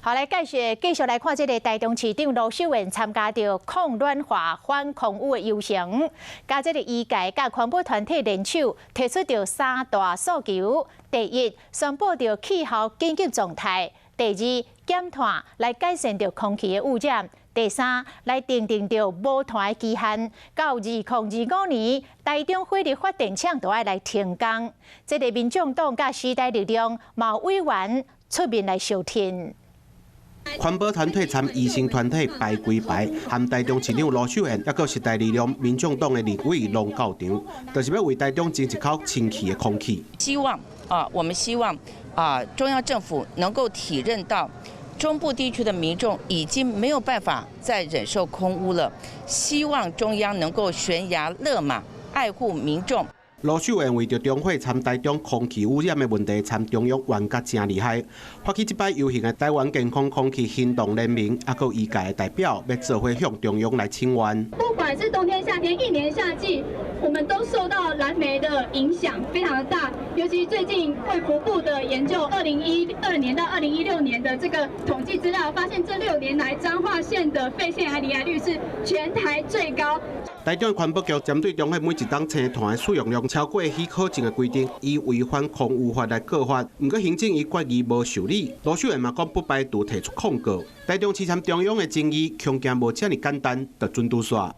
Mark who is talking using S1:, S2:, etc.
S1: 好，来继续来看这个台中市长罗秀燕参加到抗暖化反空污的游行，甲这个医界甲环保团体联手提出着三大诉求：第一，宣布着气候紧急状态；第二，减碳来改善着空气的污染；第三，来订定着无碳的期限，到2025年，台中火力发电厂就要来停工。这个民众党甲时代力量嘛委员出面来相挺。
S2: 环保团体参医生团体排归排，含台中市长罗秀燕，也个时代力量民众党的立委龙校长，就是要为台中争一口清气的空气。
S3: 我们希望中央政府能够体认到中部地区的民众已经没有办法再忍受空污了，希望中央能够悬崖勒马，爱护民众。
S2: 罗秀燕为着中火参台中空气污染的问题，参中央冤甲真厉害。发起这摆游行的台湾健康空气行动联盟，也有医界的代表要做伙向中央来请愿。
S4: 不管是冬天、夏天，一年夏季，我们都受到蓝莓的影响非常的大。尤其最近卫福部的研究，2012年到2016年的这个统计资料，发现这6年来彰化县的肺腺癌罹癌率是全台最高。
S2: 台中环保局针对中火每一档青炭的使用量超过许可证的规定，以违反空污法来告发，不过行政院决议无受理。罗秀燕嘛讲不排除提出控告。台中市参中央的争议，恐惊无这么简单就准拄煞。